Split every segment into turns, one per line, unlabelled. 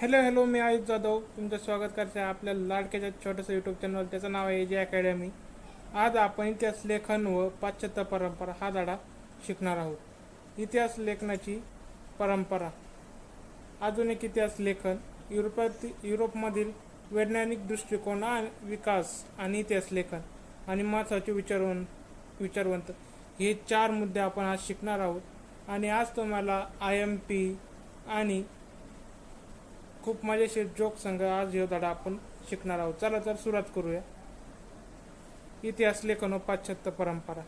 Hello, मी आयुष जाधव तुमचं स्वागत करते आपल्या लाडक्याच्या छोटंसं यूट्यूब चॅनल. त्याचं नाव आहे जे अकॅडमी. आज आपण इतिहास लेखन व पाश्चात्य परंपरा हा धडा शिकणार आहोत. इतिहास लेखनाची परंपरा. आधुनिक इतिहास लेखन युरोपमधील वैज्ञानिक दृष्टिकोन विकास आणि इतिहास लेखन आणि महत्त्वाचे विचारवंत हे 4 मुद्दे आपण आज शिकणार आहोत. आणि आज तुम्हाला IMP आणि खूप मजेशीर जोक संघ आज हे धडा आपण शिकणार आहोत. चला तर सुरुवात करूया. इतिहास लेखन व पाश्चात्य परंपरा.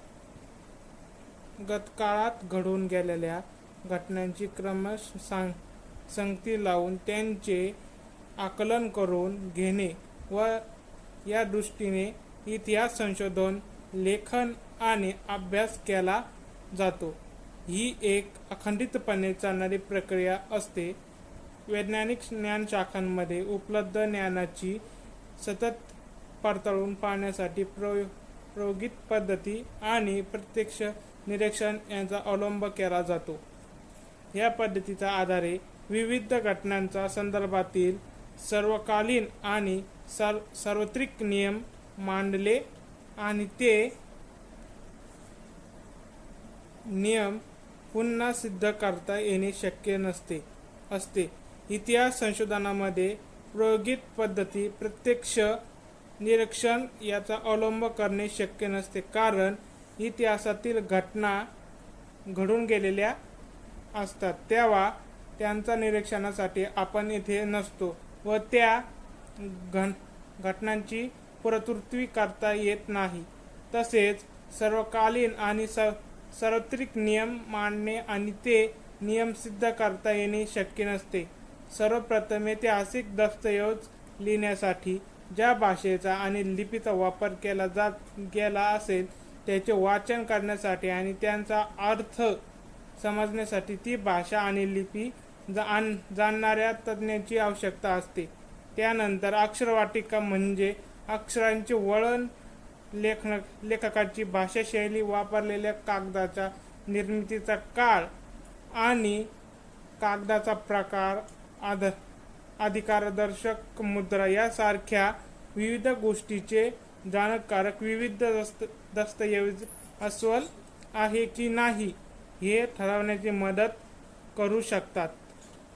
गतकाळात घडून गेलेल्या घटनांची क्रमश संगती लावून त्यांचे आकलन करून घेणे व या दृष्टीने इतिहास संशोधन, लेखन आणि अभ्यास केला जातो. ही एक अखंडितपणे चालणारी प्रक्रिया असते. वैज्ञानिक ज्ञानशाखांमध्ये उपलब्ध ज्ञानाची सतत पडताळून पाहण्यासाठी प्रायोगिक पद्धती आणि प्रत्यक्ष निरीक्षण यांचा अवलंब केला जातो. या पद्धतीच्या आधारे विविध घटनांच्या संदर्भातील सर्वकालीन आणि सार्वत्रिक नियम मांडले आणि ते नियम पुन्हा सिद्ध करता येणे शक्य असते. इतिहास संशोधनामध्ये प्रायोगिक पद्धती, प्रत्यक्ष निरीक्षण याचा अवलंब करणे शक्य नसते, कारण इतिहासातील घटना घडून गेलेल्या असतात तेव्हा त्यांच्या निरीक्षणासाठी आपण इथे नसतो व त्या घटनांची पुनरावृत्ती करता येत नाही. तसेच सर्वकालीन आणि सार्वत्रिक नियम मांडणे आणि ते नियम सिद्ध करता येणे शक्य नसते. सर्वप्रथम ऐतिहासिक दस्तऐवज लिहिण्यासाठी ज्या भाषेचा आणि लिपीचा वापर केला गेला असेल त्याचे वाचन करण्यासाठी आणि त्यांचा अर्थ समजण्यासाठी ती भाषा आणि लिपी जाणणाऱ्या तज्ज्ञांची आवश्यकता असते. त्यानंतर अक्षरवाटिका म्हणजे अक्षरांचे वळण, लेखकाची भाषाशैली, वापरलेल्या कागदाच्या निर्मितीचा काळ आणि कागदाचा प्रकार, अधिकारदर्शक मुद्रा यासारख्या विविध गोष्टीचे जाणकारक विविध दस्तऐवज अस्वल आहे की नाही हे ठरवण्याची मदत करू शकतात.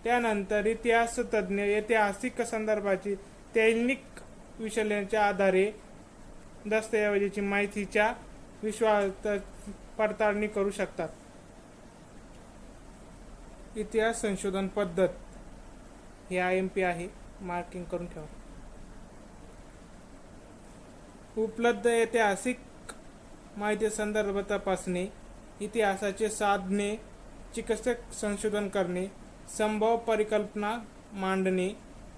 त्यानंतर इतिहास तज्ज्ञ ऐतिहासिक संदर्भाची तैनिक विश्लेषणाच्या आधारे दस्तऐवजाची माहितीच्या विश्वास पडताळणी करू शकतात. इतिहास संशोधन पद्धत हे IMP आहे, मार्किंग करून ठेवा. उपलब्ध ऐतिहासिक माहिती संदर्भ तपासणे, इतिहासाचे साधने, चिकित्सक संशोधन करणे, संभाव्य परिकल्पना मांडणे,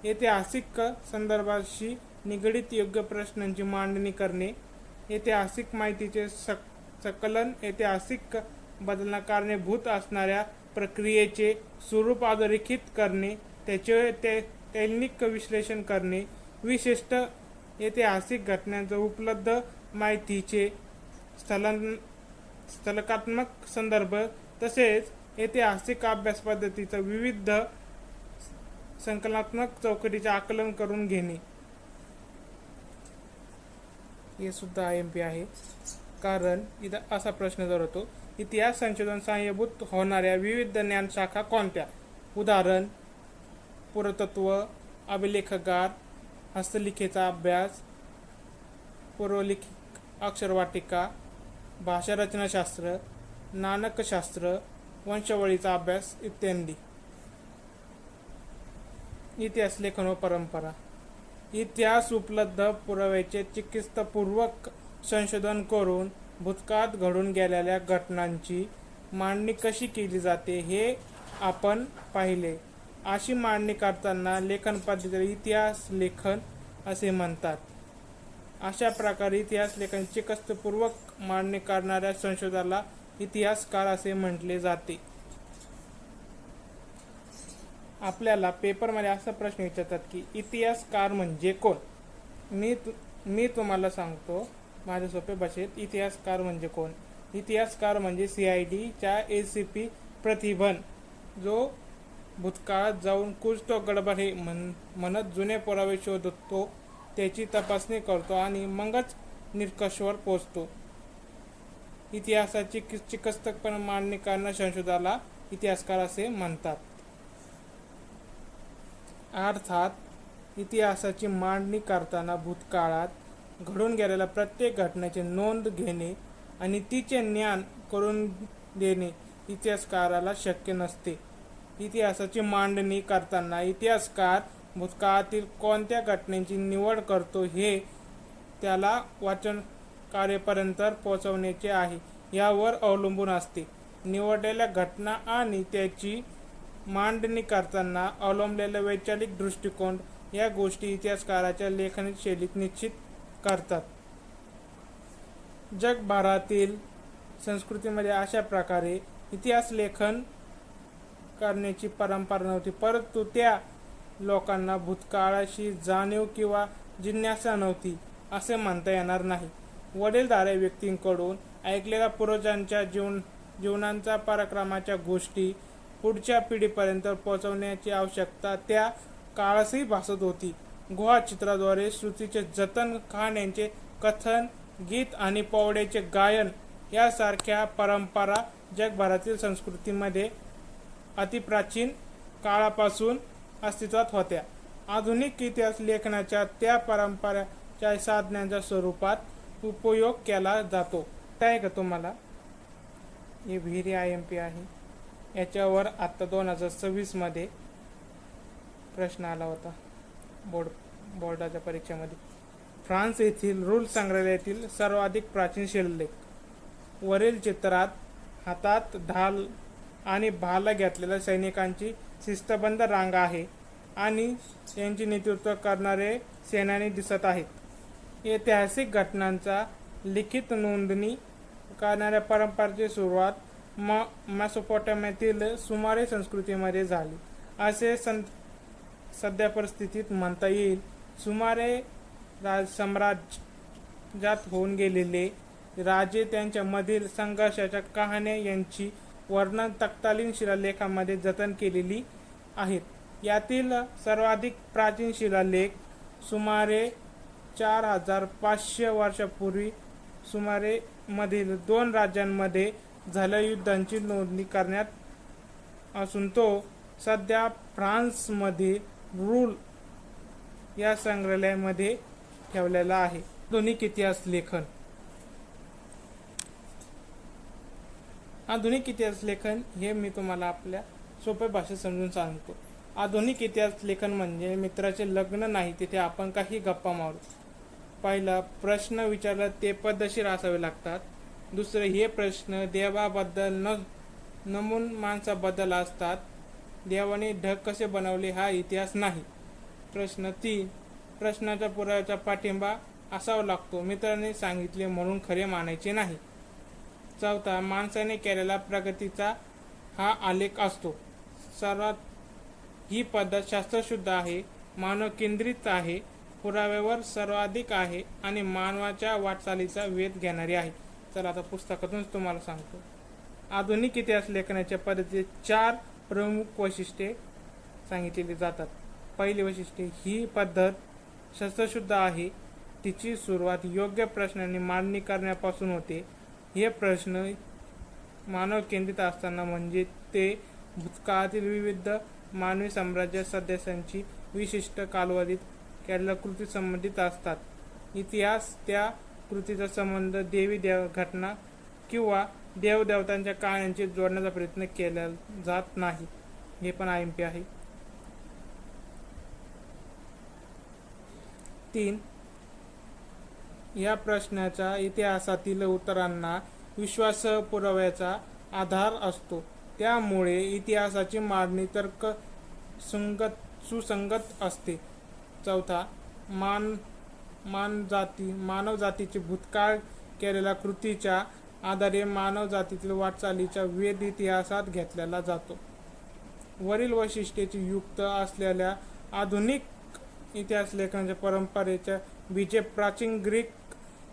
ऐतिहासिक संदर्भाशी निगडित योग्य प्रश्नांची मांडणी करणे, ऐतिहासिक माहितीचे संकलन, ऐतिहासिक बदलना कारणीभूत असणाऱ्या प्रक्रियेचे स्वरूप अधोरेखित करणे, त्याचे तैनिक विश्लेषण करणे, विशिष्ट ऐतिहासिक घटनांच्या उपलब्ध माहितीचे स्थलात्मक संदर्भ तसेच ऐतिहासिक अभ्यास पद्धतीचा विविध संकलनात्मक चौकटीचे आकलन करून घेणे. हे सुद्धा IMP आहे, कारण इथं असा प्रश्न जर होतो, इतिहास संशोधन सहाय्यभूत होणाऱ्या विविध ज्ञानशाखा कोणत्या? उदाहरण: पुरातत्व, अभिलेखगार, हस्तलिखितेचा अभ्यास, पूर्वलिखित अक्षरवाटिका, भाषा रचनाशास्त्र, नाणकशास्त्र, वंशावळीचा अभ्यास इत्यादी. इतिहास लेखन व परंपरा. इतिहास उपलब्ध पुराव्याचे चिकित्सापूर्वक संशोधन करून भूतकाळात घडून गेलेल्या घटनांची मांडणी कशी केली जाते हे आपण पाहिले. अशी मांडणी करताना लेखन पद्धतीला इतिहास लेखन असे म्हणतात. अशा प्रकारे इतिहास लेखन चिकित्सापूर्वक मांडणी करणाऱ्या संशोधनाला इतिहासकार असे म्हटले जाते. आपल्याला पेपरमध्ये असा प्रश्न विचारतात की इतिहासकार म्हणजे कोण? मी तुम्हाला सांगतो माझ्या सोप्या भाषेत. इतिहासकार म्हणजे कोण? इतिहासकार म्हणजे CID च्या ACP प्रतिभन जो भूतकाळात जाऊन कुछ तो गडबड हे म्हणत जुने पुरावे शोधतो, त्याची तपासणी करतो आणि मगच निष्कर्षावर पोहोचतो. इतिहासाची चिकित्सकपणे मांडणी करणं संशोधनाला इतिहासकार असे म्हणतात. अर्थात इतिहासाची मांडणी करताना भूतकाळात घडून गेलेल्या प्रत्येक घटनेची नोंद घेणे आणि तिचे ज्ञान करून देणे इतिहासकाराला शक्य नसते. इतिहासाची मांडणी करताना इतिहासकार भूतकाळातील कोणत्या घटनेची निवड करतो हे त्याला वाचन कार्यापर्यंत पोहोचवण्याचे आहे यावर अवलंबून असते. निवडलेल्या घटना आणि त्याची मांडणी करताना अवलंबलेला वैचारिक दृष्टिकोन या गोष्टी इतिहासकाराच्या लेखन शैलीत निश्चित करतात. जगभरातील संस्कृतीमध्ये अशा प्रकारे इतिहास लेखन करण्याची परंपरा नव्हती, परंतु त्या लोकांना भूतकाळाशी जाणीव किंवा जिज्ञासा नव्हती असे म्हणता येणार नाही. वडीलधाऱ्या व्यक्तींकडून ऐकलेल्या पूर्वजांच्या जीवनांच्या पराक्रमाच्या गोष्टी पुढच्या पिढीपर्यंत पोहोचवण्याची आवश्यकता त्या काळासही भासत होती. गुहाचित्राद्वारे श्रुतीचे जतन, कहाण्यांचे कथन, गीत आणि पोवाड्याचे गायन यासारख्या परंपरा जगभरातील संस्कृतीमध्ये अतिप्राचीन काळापासून अस्तित्वात होत्या. आधुनिक इतिहास लेखनाच्या त्या परंपरेच्या साधनांच्या स्वरूपात उपयोग केला जातो. आहे का तुम्हाला? हे विहिरी IMP आहे. याच्यावर आता 2026 मध्ये प्रश्न आला होता बोर्डाच्या परीक्षेमध्ये. फ्रान्स येथील रूल संग्रहालयातील सर्वाधिक प्राचीन शिलालेख. वरील चित्रात हातात ढाल आणि भाला घेतलेल्या सैनिकांची शिस्तबद्ध रांग आहे आणि यांचे नेतृत्व करणारे सेनानी दिसत आहेत. ऐतिहासिक घटनांचा लिखित नोंदणी करणाऱ्या परंपरेची सुरुवात मेसोपोटामियातील सुमारे संस्कृतीमध्ये झाली असे सध्या परिस्थितीत म्हणता येईल. सुमारे साम्राज्यात होऊन गेलेले राजे त्यांच्यामधील संघर्षाच्या कहाण्या यांची वर्णन तत्कालीन शिलालेखामध्ये जतन केलेली आहेत. यातील सर्वाधिक प्राचीन शिलालेख सुमारे 4500 वर्षापूर्वी सुमारे मधील 2 राज्यांमध्ये झालेल्या युद्धांची नोंदणी करण्यात असून तो सध्या फ्रान्समध्ये रूल या संग्रहालयामध्ये ठेवलेला आहे. आधुनिक इतिहास लेखन. आधुनिक इतिहास लेखन हे मी तुम्हाला आपल्या सोप्या भाषेत समजून सांगतो. आधुनिक इतिहास लेखन म्हणजे मित्राचे लग्न नाही तिथे आपण काही गप्पा मारू. पहिला प्रश्न विचारला ते पद्धतशीर असावे लागतात. दुसरे हे प्रश्न देवाबद्दल नमून माणसाबद्दल असतात. देवाने ढग कसे बनवले हा इतिहास नाही. प्रश्न 3 प्रश्नाच्या पुराव्याचा पाठिंबा असावा लागतो. मित्राने सांगितले म्हणून खरे मानायचे नाही. चौथा माणसाने केलेला प्रगतीचा हा आलेख असतो. सर्वात ही पद्धत शास्त्रशुद्ध आहे, मानव केंद्रित आहे, पुराव्यावर सर्वाधिक आहे आणि मानवाच्या वाटचालीचा वेध घेणारी आहे. चला आता पुस्तकातूनच तुम्हाला सांगतो. आधुनिक इतिहास लेखनाच्या पद्धतीत 4 प्रमुख वैशिष्ट्ये सांगितलेली जातात. पहिली वैशिष्ट्ये ही पद्धत शास्त्रशुद्ध आहे. तिची सुरुवात योग्य प्रश्नांनी मांडणी करण्यापासून होते. हे प्रश्न मानव केंद्रित असताना म्हणजे ते भूतकाळातील विविध मानवी साम्राज्य सदस्यांची विशिष्ट कालावधीत केलेल्या कृती संबंधित असतात. इतिहास त्या कृतीचा संबंध देवी घटना किंवा देवदेवतांच्या कहाण्यांशी जोडण्याचा प्रयत्न केला जात नाही. हे पण IMP आहे. 3 या प्रश्नाच्या इतिहासातील उत्तरांना विश्वास पुराव्याचा आधार असतो. त्यामुळे इतिहासाची मांडणी तर्क सुसंगत असते. चौथा मानव जातीचे भूतकाळ केलेल्या कृतीच्या आधारे मानव जातीतील वाटचालीचा वेध इतिहासात घेतला जातो. वरील वैशिष्ट्याची युक्त असलेल्या आधुनिक इतिहास लेखनाच्या परंपरेच्या बीजे प्राचीन ग्रीक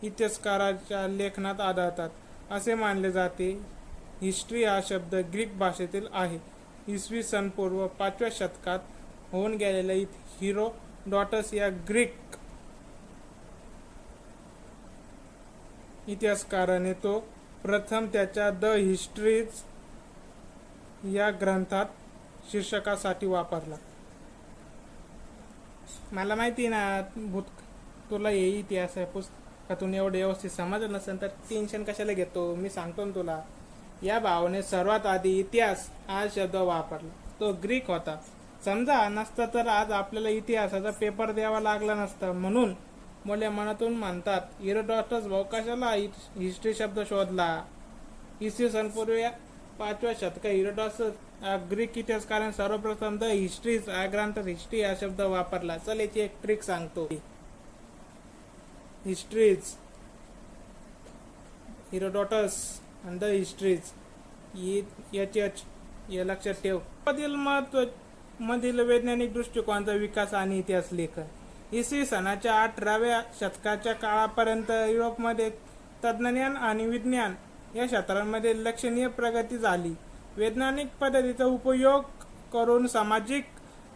इतिहासकाराच्या लेखनात आढळतात. असे मानले जाते हिस्ट्री हा शब्द ग्रीक भाषेतील आहे. इसवी सन पूर्व 5व्या शतकात होऊन गेलेल्या हिरोडॉटस या ग्रीक इतिहासकाराने तो प्रथम त्याच्या द हिस्ट्रीज या ग्रंथात शीर्षकासाठी वापरला. मला माहिती ना तुला हे इतिहास आहे पुस्तकातून एवढं व्यवस्थित समजलं नसेल तर टेन्शन कशाला घेतो, मी सांगतो ना तुला. या भावाने सर्वात आधी इतिहास हा शब्द वापरला, तो ग्रीक होता. समजा नसता तर आज आपल्याला इतिहासाचा पेपर द्यावा लागला नसता. म्हणून मुले मनातून म्हणतात, हिरोडॉटस भाऊ कशाला हिस्ट्री शब्द शोधला. इसवी सन पूर्व 5व्या शतकात हिरोडॉटस ग्रीक इतिहासकाराने सर्वप्रथम द हिस्ट्रीज या ग्रंथात हिस्ट्री हा शब्द वापरला. चल याची एक ट्रिक सांगतो. हिस्ट्रीज, हिरोडॉटस आणि द हिस्ट्रीज या लक्षात ठेव. मधील वैज्ञानिक दृष्टिकोनाचा विकास आणि इतिहास लेखन. इसवी सनाच्या 18व्या शतकाच्या काळापर्यंत युरोपमध्ये तंत्रज्ञान आणि विज्ञान या क्षेत्रांमध्ये लक्षणीय प्रगती झाली. वैज्ञानिक पद्धतीचा उपयोग करून सामाजिक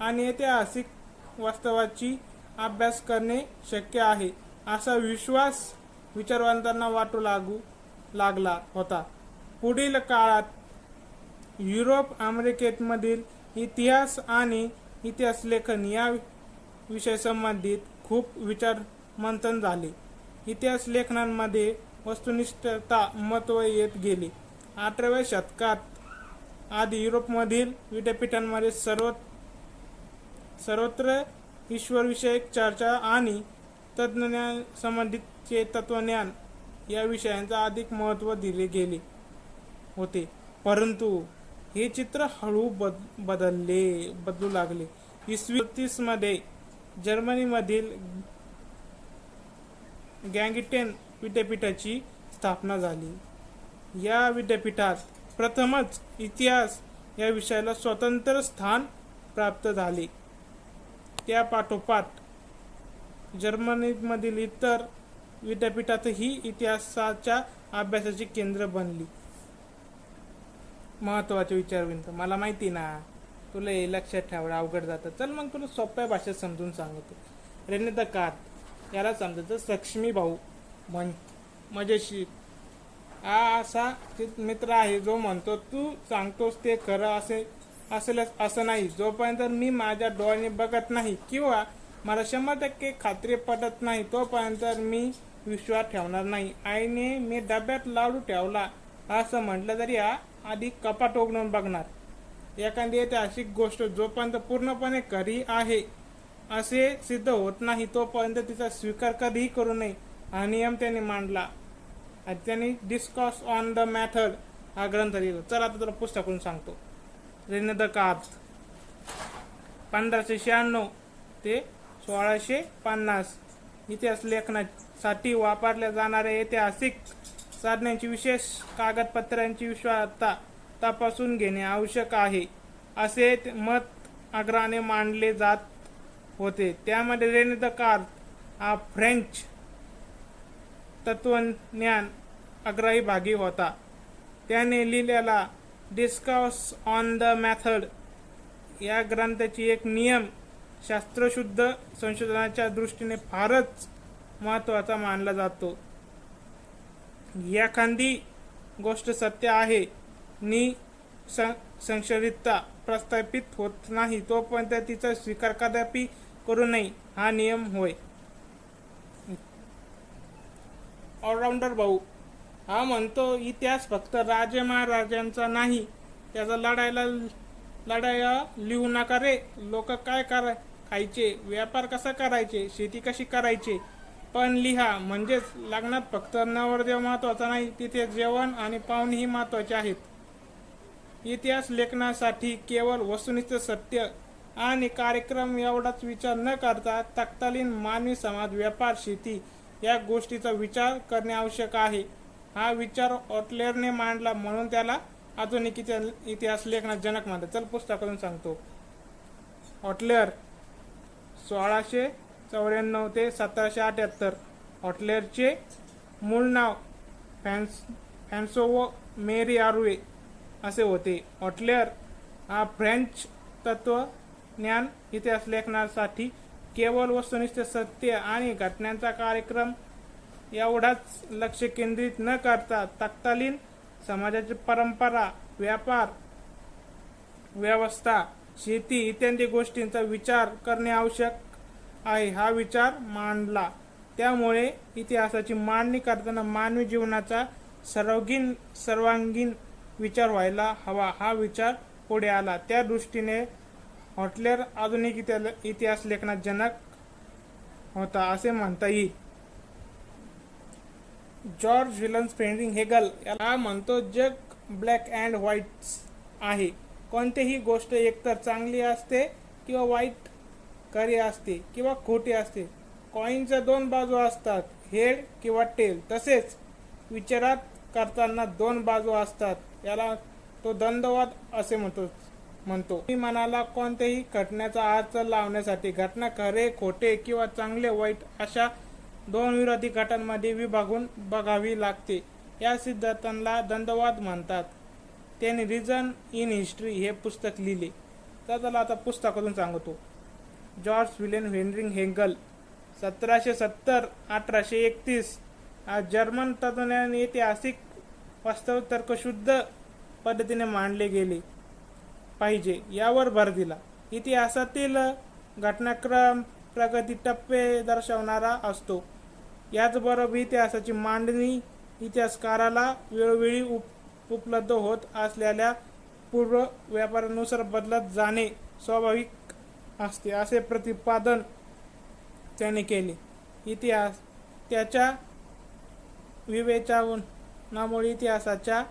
आणि ऐतिहासिक वास्तवाची अभ्यास करणे शक्य आहे असा विश्वास विचारवंतांना वाटू लागला होता. पुढील काळात युरोप अमेरिकेमधील इतिहास आणि इतिहासलेखन या विषयासंबंधित खूप विचारमंथन झाले. इतिहास लेखनामध्ये वस्तुनिष्ठता महत्त्व येत गेले. 18व्या शतकात आधी युरोपमधील विद्यापीठांमध्ये सर्वत्र ईश्वरविषयक चर्चा आणि तत्त्वज्ञान संबंधितचे तत्वज्ञान या विषयांचा अधिक महत्त्व दिले गेले होते. परंतु हे चित्र हळू बदलू लागले. इसवी 30 मध्ये जर्मनीमधील गॅंगिटेन विद्यापीठाची स्थापना झाली. या विद्यापीठात प्रथमच इतिहास या विषयाला स्वतंत्र स्थान प्राप्त झाले. त्या पाठोपाठ जर्मनीमधील इतर विद्यापीठातही इतिहासाच्या अभ्यासाची केंद्र बनली. महत्वाचे विचारविंत. मला माहिती ना तुला हे लक्षात ठेवणं अवघड जातं. चल मग तुला सोप्या भाषेत समजून सांगतो. रेने दकार्त याला समजायचं लक्ष्मी भाऊ मजेशीर. हा असा मित्र आहे जो म्हणतो तू सांगतोस ते खरं असेल असं नाही. जोपर्यंत मी माझ्या डोळ्याने बघत नाही किंवा मला 100% खात्री पटत नाही तोपर्यंत मी विश्वास ठेवणार नाही. आईने मी डब्यात लाडू ठेवला असं म्हटलं तरी हा आधी कपाट उघडून बघणार. एखादी ऐतिहासिक गोष्ट जोपर्यंत पूर्णपणे खरी आहे असे सिद्ध होत नाही तोपर्यंत तिचा स्वीकार कधीही करू नये हा नियम त्यांनी मांडला. त्यांनी डिस्कॉर्स ऑन द मेथड हा ग्रंथ लिहिला. चला आता तुला पुस्तकातून सांगतो. रेने दकार्त 1596 ते 1650 इतिहास लेखनासाठी वापरल्या जाणाऱ्या ऐतिहासिक साधनांची विशेष कागदपत्रांची विश्वासता तपासून घेणे आवश्यक आहे असे मत आग्रहाने मांडले जात होते. त्यामध्ये रेने दकार्त हा फ्रेंच तत्वज्ञान आग्रही भागी होता. त्याने लिहिलेला डिस्कॉर्स ऑन द मेथड या ग्रंथाची एक नियम शास्त्रशुद्ध संशोधनाच्या दृष्टीने फारच महत्त्वाचा मानला जातो. एखादी गोष्ट सत्य आहे नि संशयितता प्रस्थापित होत नाही तोपर्यंत तिचा स्वीकार कदापि करू नये हा नियम होय. ऑलराऊंडर भाऊ हा म्हणतो इतिहास फक्त राजे महाराजांचा नाही. त्याचा लढाया लिहू नका रे. लोक काय खायचे, व्यापार कसा करायचे, शेती कशी करायचे पण लिहा. म्हणजेच लग्नात फक्त नवरदेव महत्वाचा नाही, तिथे जेवण आणि पाहुणेही महत्वाचे आहेत. इतिहास लेखनासाठी केवळ वस्तुनिष्ठ सत्य आणि कार्यक्रम एवढाच विचार न करता तत्कालीन मानवी समाज, व्यापार, शेती या गोष्टीचा विचार करणे आवश्यक आहे. हा विचार ऑटलेरने मांडला म्हणून त्याला आधुनिक इतिहास लेखनात जनक म्हणतात. चल पुस्तकातून सांगतो. ऑटलेर 1694 ते 1778. ऑटलेरचे मूळ नाव फॅन्सोवो मेरी आर्वे असे होते. ऑटलेर हा फ्रेंच तत्वज्ञान इतिहास लेखनासाठी केवळ वस्तुनिष्ठ सत्य आणि घटनांचा कार्यक्रम एवढाच लक्ष केंद्रित न करता तत्कालीन समाजाची परंपरा, व्यापार व्यवस्था, शेती इत्यादी गोष्टींचा विचार करणे आवश्यक आहे हा विचार मांडला. त्यामुळे इतिहासाची मांडणी करताना मानवी जीवनाचा सर्वांगीण विचार व्हायला हवा हा विचार पुढे आला. त्या दृष्टीने हॉटलेर आधुनिक इतिहास लेखनात जनक होता असे म्हणता येईल. जॉर्ज विल्यम फ्रेडरिक हेगल याला म्हणतो जग ब्लॅक अँड व्हाईट आहे. कोणतीही गोष्ट एकतर चांगली असते किंवा वाईट, खरी असते किंवा खोटी असते. कॉईनच्या दोन बाजू असतात, हेड किंवा टेल. तसेच विचारात करताना दोन बाजू असतात, याला तो द्वंद्ववाद असे म्हणतो. मी मनाला कोणत्याही घटनेचा अर्थ लावण्यासाठी घटना खरे खोटे किंवा चांगले वाईट अशा दोन विरोधी गटांमध्ये विभागून बघावी लागते. या सिद्धांताला द्वंद्ववाद म्हणतात. त्यांनी रिझन इन हिस्ट्री हे पुस्तक लिहिले. तर त्याला आता पुस्तकातून सांगतो. जॉर्ज विल्यम फ्रेडरिक हेगल 1770-1831 हा जर्मन तत्वज्ञान ऐतिहासिक वास्तव तर्कशुद्ध पद्धतीने मांडले गेले पाहिजे यावर भर दिला. इतिहासातील घटनाक्रम प्रगती टप्पे दर्शवणारा असतो. याचबरोबर इतिहासाची मांडणी इतिहासकाराला वेळोवेळी उपलब्ध होत असलेल्या पूर्व व्यापारानुसार बदलत जाणे स्वाभाविक असते असे प्रतिपादन त्याने केले. इतिहास त्याच्या विवेचनामुळे इतिहासाच्या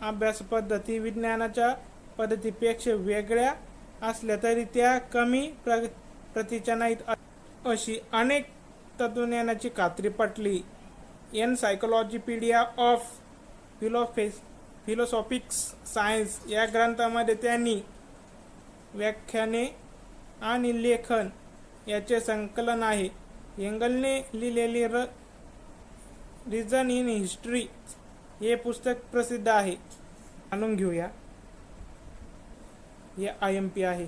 अभ्यास पद्धती विज्ञानाच्या पद्धतीपेक्षा वेगळ्या असल्या तरी त्या कमी प्रतीच्या नाहीत अशी अनेक तत्वज्ञानाची खात्री पटली. एनसायक्लोपीडिया ऑफ फिलॉसॉफिक सायन्स या ग्रंथामध्ये त्यांनी व्याख्याने आणि लेखन याचे संकलन आहे. हेगलने लिहिलेले रिझन इन हिस्ट्री हे पुस्तक प्रसिद्ध आहे. जाणून घेऊया. हे IMP आहे.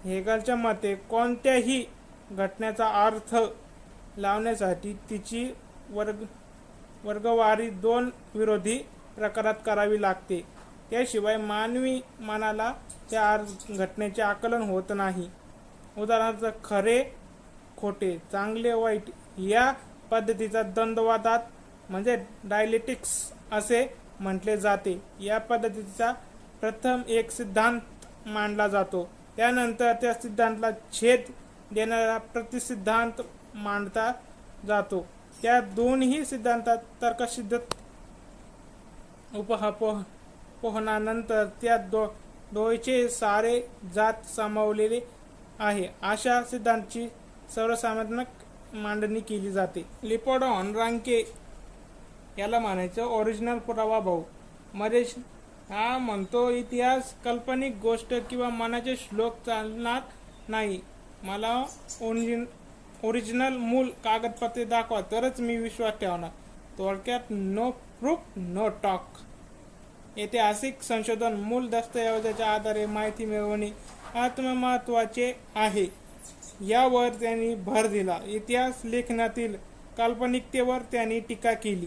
हेगलच्या मते कोणत्याही घटनेचा अर्थ लावण्यासाठी तिची वर्गवारी दोन विरोधी प्रकारात करावी लागते. त्याशिवाय मानवी मनाला त्या घटनेचे आकलन होत नाही. उदाहरणार्थ खरे खोटे, चांगले वाईट या पद्धतीचा द्वंद्ववादात म्हणजे डायलेक्टिक्स असे म्हटले जाते. या पद्धतीचा प्रथम एक सिद्धांत मांडला जातो. त्यानंतर त्या सिद्धांताला छेद देणारा प्रतिसिद्धांत मांडला जातो. त्या दोन्ही सिद्धांतात तर्कसिद्ध उपहापोहनानंतर त्या दोयचे सारे जात सामावलेले आहे अशा सिद्धांताची सर्वसामान्य मांडणी केली जाते. लिपोडो रांके याला म्हणायचं ओरिजिनल पुरावा भाऊ. मरेश हा म्हणतो इतिहास काल्पनिक गोष्ट किंवा मनाचे श्लोक चालणार नाही. मला ओरिजिनल मूल कागदपत्रे दाखवा तरच मी विश्वास ठेवणार. थोडक्यात नो प्रूफ नो टॉक. ऐतिहासिक संशोधन मूल दस्तऐवजाच्या आधारे माहिती मिळवणे महत्त्वाचे आहे यावर त्यांनी भर दिला. इतिहास लेखनातील काल्पनिकतेवर त्यांनी टीका केली.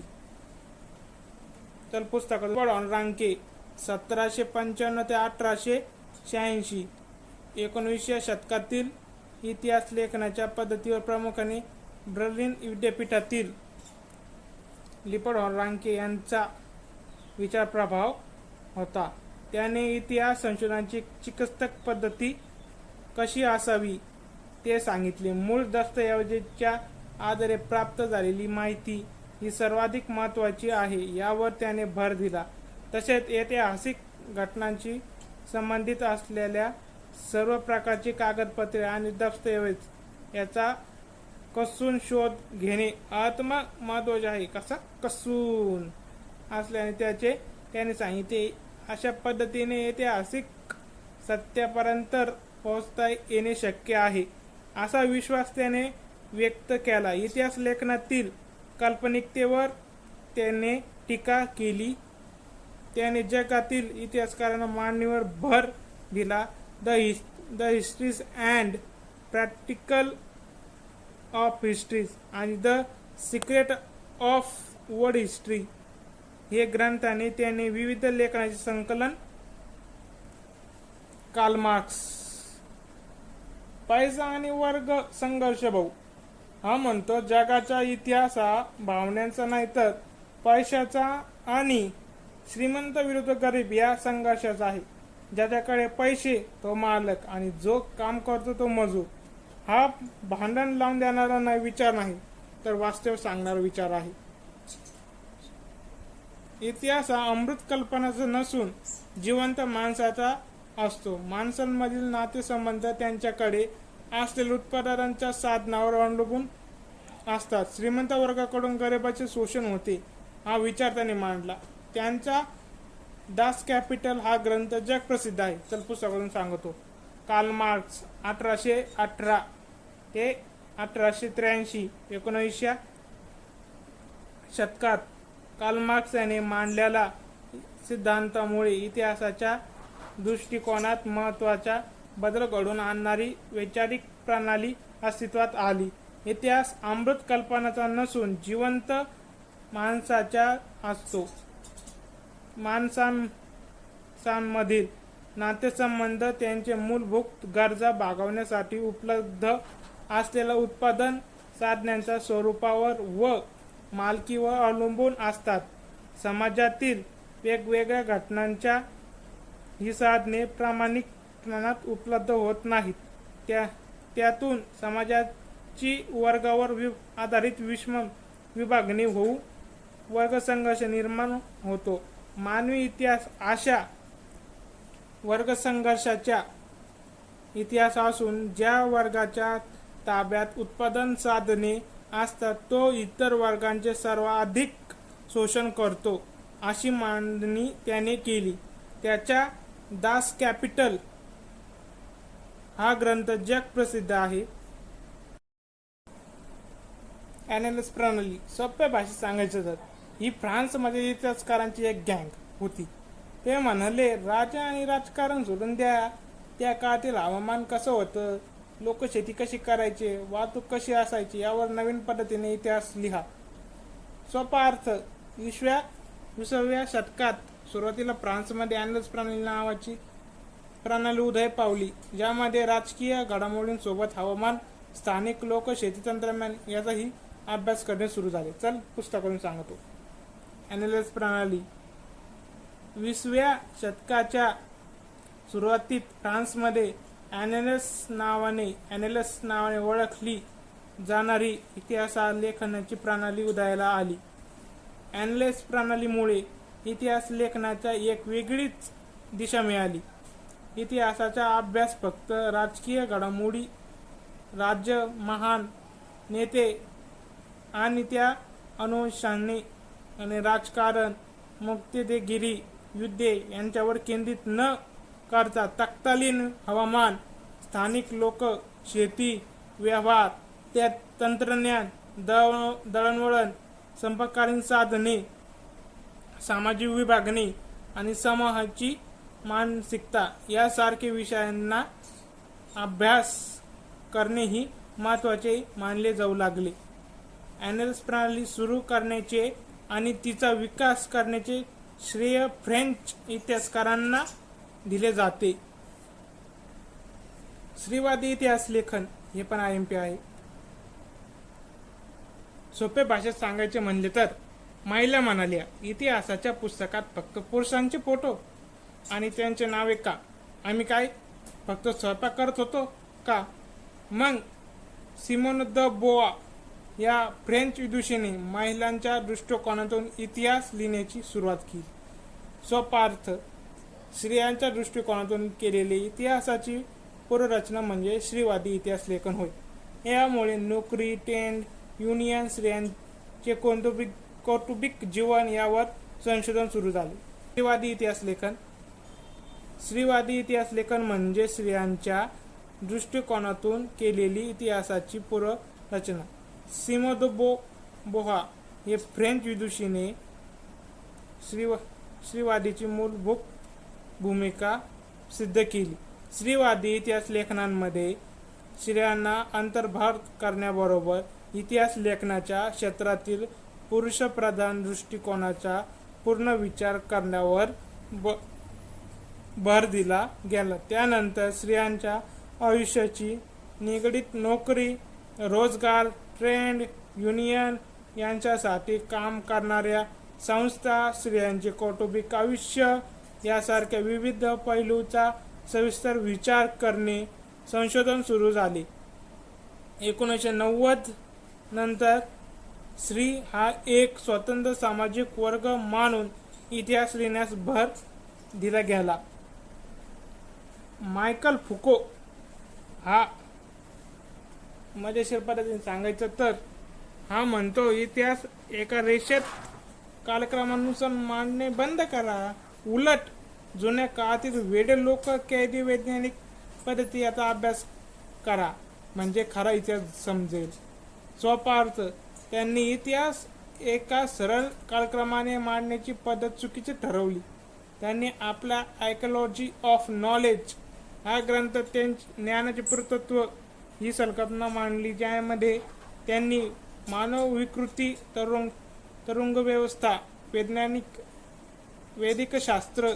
तर पुस्तकात रांके 1795 ते 1886 19व्या शतकातील इतिहास लेखनाच्या पद्धतीवर प्रामुख्याने बर्लिन विद्यापीठातील लिपोडो रांके यांचा विचार प्रभाव होता. त्याने इतिहास संशोधनाची चिकित्सक पद्धती कशी असावी ते सांगितले. मूळ दस्तऐवजाच्या आधारे प्राप्त झालेली माहिती ही सर्वाधिक महत्त्वाची आहे यावर त्याने भर दिला. तसेच ऐतिहासिक घटनांशी संबंधित असलेल्या सर्व प्रकारची कागदपत्रे आणि दस्तऐवज याचा कसून शोध घेणे महत्त्वाचे आहे. कसा कसून असल्याने त्याने सांगितले. अशा पद्धतीने ऐतिहासिक सत्यापर्यंत पोहोचता येणे शक्य आहे असा विश्वास त्याने व्यक्त केला. इतिहास लेखनातील काल्पनिकतेवर त्याने टीका केली. त्याने जगातील इतिहासकारांना मांडणीवर भर दिला. The histories and practical of histories आणि the secret of world history हे ग्रंथाने त्याने विविध लेखनाचे संकलन. Karl Marx. पैसा आणि वर्ग संघर्ष भाऊ हा म्हणतो जगाचा इतिहास हा भावनांचा नाही तर पैशाचा आणि श्रीमंत विरुद्ध गरीब या संघर्षाचा आहे. ज्याच्याकडे पैसे तो मालक आणि जो काम करतो तो मजूर. हा भांडण लावून देणारा नाही विचार नाही तर वास्तव सांगणारा विचार आहे. इतिहास हा अमृत कल्पनाचा नसून जिवंत माणसाचा असतो. माणसांमधील नातेसंबंध त्यांच्याकडे असलेल्या उत्पादनांच्या साधनावर अवलंबून असतात. श्रीमंत वर्गाकडून गरिबाचे शोषण होते हा विचार त्यांनी मांडला. त्यांचा दास कॅपिटल हा ग्रंथ जगप्रसिद्ध आहे. चल पुस्तकातून सांगतो. कार्ल मार्क्स 1818 ते 1883 19व्या शतकात कार्ल मार्क्स याने मांडलेल्या सिद्धांतामुळे इतिहासाच्या दृष्टिकोनात महत्त्वाचा बदल घडवून आणणारी वैचारिक प्रणाली अस्तित्वात आली. इतिहास अमृत कल्पनाचा नसून जिवंत माणसाचा असतो. माणसांमधील नातेसंबंध त्यांचे मूलभूत गरजा भागवण्यासाठी उपलब्ध असलेल्या उत्पादन साधनांच्या स्वरूपावर व मालकीवर अवलंबून असतात. समाजातील वेगवेगळ्या घटनांच्या ही साधने प्रामाणिकपणात उपलब्ध होत नाहीत. त्यातून समाजाची वर्गावर आधारित विभागणी होऊ वर्गसंघर्ष निर्माण होतो. मानवी इतिहास अशा वर्गसंघर्षाचा इतिहास असून ज्या वर्गाच्या ताब्यात उत्पादन साधने असतात तो इतर वर्गांचे सर्वाधिक शोषण करतो अशी मांडणी त्याने केली. त्याच्या दास कॅपिटल हा ग्रंथ जगप्रसिद्ध आहे. ॲनालिस प्रणाली सोप्या भाषेत सांगायचं तर ही फ्रान्समध्ये इतिहासकारांची एक गँग होती. ते म्हणाले राजा आणि राजकारण सोडून द्या. त्या काळातील हवामान कसं होतं, लोक शेती कशी करायचे, वाहतूक कशी असायची यावर नवीन पद्धतीने इतिहास लिहा. सोपा अर्थ. 20व्या शतकात सुरुवातीला फ्रान्समध्ये ॲनालिस प्रणाली नावाची प्रणाली उदय पावली, ज्यामध्ये राजकीय घडामोडींसोबत हवामान, स्थानिक लोक, शेती तंत्रज्ञान याचाही अभ्यास करणे सुरू झाले. चल पुस्तकातून सांगतो. ॲनालिस प्रणाली 20व्या शतकाच्या सुरुवातीत फ्रान्समध्ये ॲनालिस नावाने ओळखली जाणारी इतिहास लेखनाची प्रणाली उदयाला आली. ॲनालिस प्रणालीमुळे इतिहास लेखनाच्या एक वेगळीच दिशा मिळाली. इतिहासाचा अभ्यास फक्त राजकीय घडामोडी, राज्य, महान नेते आणि त्या अनुषंगाने आणि राजकारण, मुत्सद्देगिरी, युद्धे यांच्यावर केंद्रित न करता तत्कालीन हवामान, स्थानिक लोक, शेती, व्यवहार, त्यात तंत्रज्ञान, दळणवळण, संपर्ककालीन साधने, सामाजिक विभागणी आणि समूहाची मानसिकता यासारखे विषयांना अभ्यास करणेही महत्त्वाचे मानले जाऊ लागले. ॲनालिस प्रणाली सुरू करण्याचे आणि तिचा विकास करण्याचे श्रेय फ्रेंच इतिहासकारांना दिले जाते. स्त्रीवादी इतिहास लेखन हे पण IMP आहे. सोप्या भाषेत सांगायचे म्हणले तर महिला म्हणाल्या इतिहासाच्या पुस्तकात फक्त पुरुषांचे फोटो आणि त्यांचे नावे का? आम्ही काय फक्त स्वयंपाक करत होतो का? मग सिमोन द बोआ या फ्रेंच विदुषीने महिलांच्या दृष्टिकोनातून इतिहास लिहिण्याची सुरुवात केली. सोपा अर्थ. स्त्रियांच्या दृष्टिकोनातून केलेली इतिहासाची पुनर्रचना म्हणजे स्त्रीवादी इतिहास लेखन होय. यामुळे नोकरी, टेंड, युनियन, स्त्रियांचे कौटुंबिक जीवन यावर संशोधन सुरू झाले. स्त्रीवादी इतिहास लेखन. स्त्रीवादी इतिहास लेखन म्हणजे स्त्रियांच्या दृष्टिकोनातून केलेली इतिहासाची पुनर्रचना. सिमोन द बोआ हे फ्रेंच विदुषीने स्त्रीवादीची मूलभूत भूमिका सिद्ध केली. स्त्रीवादी इतिहास लेखनांमध्ये स्त्रियांना अंतर्भाव करण्याबरोबर इतिहास लेखनाच्या क्षेत्रातील पुरुषप्रधान दृष्टिकोनाचा पूर्ण विचार करण्यावर भर दिला गेला. त्यानंतर स्त्रियांच्या आयुष्याची निगडीत नोकरी, रोजगार, ट्रेड युनियन यांच्यासाठी काम करणाऱ्या संस्था, स्त्रियांचे कौटुंबिक आयुष्य यासारख्या विविध पैलूंचा सविस्तर विचार करणे संशोधन सुरू झाले. 1990 नंतर स्त्री हा एक स्वतंत्र सामाजिक वर्ग मानून इतिहास लिहिण्यास भर दिला गेला. मायकल फुको हा मजेशीर पद्धतीने सांगायचं तर हा म्हणतो, इतिहास एका रेषेत कालक्रमानुसार मांडणे बंद करा. उलट जुन्या काळातील वेडे लोक, कैदी, वैज्ञानिक पद्धती याचा अभ्यास करा, म्हणजे खरा इतिहास समजेल. सोपा अर्थ, त्यांनी इतिहास एका सरळ कालक्रमाने मांडण्याची पद्धत चुकीची ठरवली. त्यांनी आपला आर्किओलॉजी ऑफ नॉलेज हा ग्रंथ ज्ञानाचे पुरातत्व ही संकल्पना मांडली, ज्यामध्ये त्यांनी मानव विकृती, तुरुंग व्यवस्था, वैदिक शास्त्र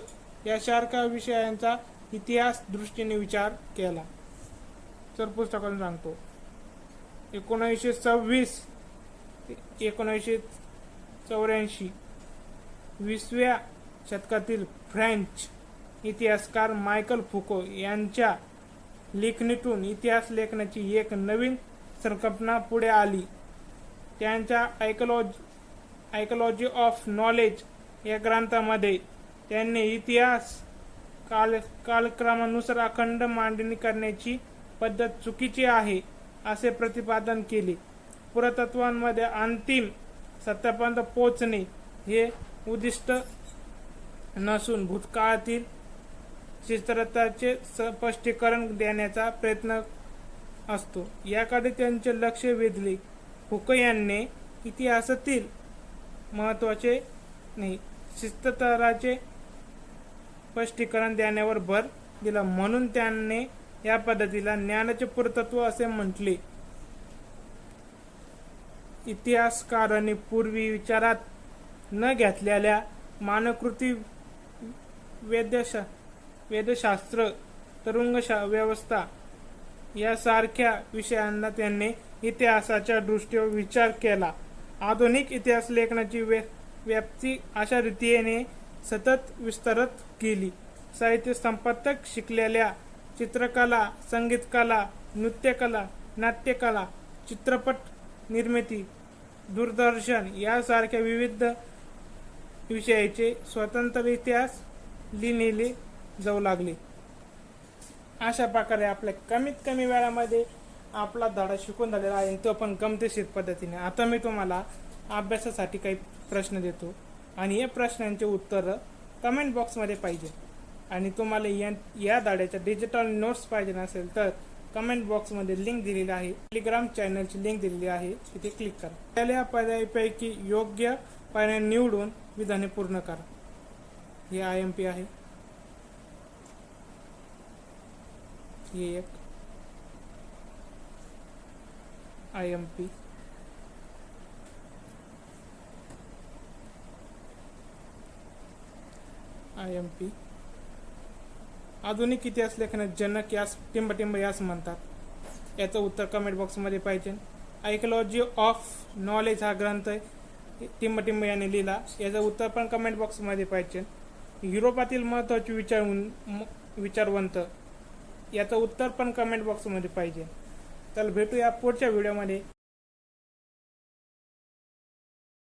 यासारख्या विषयांचा इतिहास दृष्टीने विचार केला. तर पुस्तकातून सांगतो, 1926 ते 1984 20व्या शतकातील फ्रेंच इतिहासकार मायकल फुको यांच्या लेखणीतून इतिहास लेखनाची एक नवीन संकल्पना पुढे आली. त्यांच्या आर्किओलॉजी ऑफ नॉलेज या ग्रंथामध्ये त्यांनी इतिहास कालक्रमानुसार अखंड मांडणी करण्याची पद्धत चुकीची आहे असे प्रतिपादन केले. पुरातत्वामध्ये अंतिम सत्यापर्यंत पोहोचणे हे उद्दिष्ट नसून भूतकाळातील चित्रताचे स्पष्टीकरण देण्याचा प्रयत्न असतो, याकडे त्यांचे लक्ष वेधले. फुको यांनी इतिहासातील महत्त्वाचे शिस्तराचे स्पष्टीकरण देण्यावर भर दिला, म्हणून त्यांनी या पद्धतीला ज्ञानाचे पुरातत्व असे म्हटले. इतिहासकारांनी पूर्वी विचारात न घेतलेल्या मानवकृती, वेदशास्त्र, तुरुंग व्यवस्था यासारख्या विषयांना त्यांनी इतिहासाच्या दृष्टीवर विचार केला. आधुनिक इतिहास लेखनाची व्याप्ती अशा रीतीने सतत विस्तारत गेली. साहित्य संपादक शिकलेल्या चित्रकला, संगीतकला, नृत्यकला, नाट्यकला, चित्रपट निर्मिती, दूरदर्शन यासारख्या विविध विषयाचे स्वतंत्र इतिहास लिहिले जाऊ लागले. अशा प्रकारे आपल्या कमीत कमी वेळामध्ये आपला धडा शिकून झालेला आहे, तो पण गमतीशीर पद्धतीने. आता मी तुम्हाला अभ्यासासाठी काही प्रश्न देतो आणि या प्रश्नांचे उत्तर कमेंट बॉक्समध्ये पाहिजे. आणि तुम्हाला या धड्याच्या डिजिटल नोट्स पाहिजे नसेल तर कमेंट बॉक्समध्ये लिंक दिलेली आहे, टेलिग्राम चॅनलची लिंक दिलेली आहे, तिथे क्लिक करा. पहिल्या पर्यायापैकी योग्य पर्याय निवडून विधाने पूर्ण करा. हे IMP आहे, हे एक IMP, आधुनिक इतिहास लेखनात जनक यास टिंबटिंब यास म्हणतात. याचं उत्तर कमेंट बॉक्समध्ये पाहिजे. आर्किओलॉजी ऑफ नॉलेज हा ग्रंथ टिंबटिंब याने लिहिला, याचं उत्तर पण कमेंट बॉक्समध्ये पाहिजे. युरोपातील महत्त्वाचे विचारवंत याचं उत्तर पण कमेंट बॉक्समध्ये पाहिजे. तर भेटूया पुढच्या व्हिडिओमध्ये.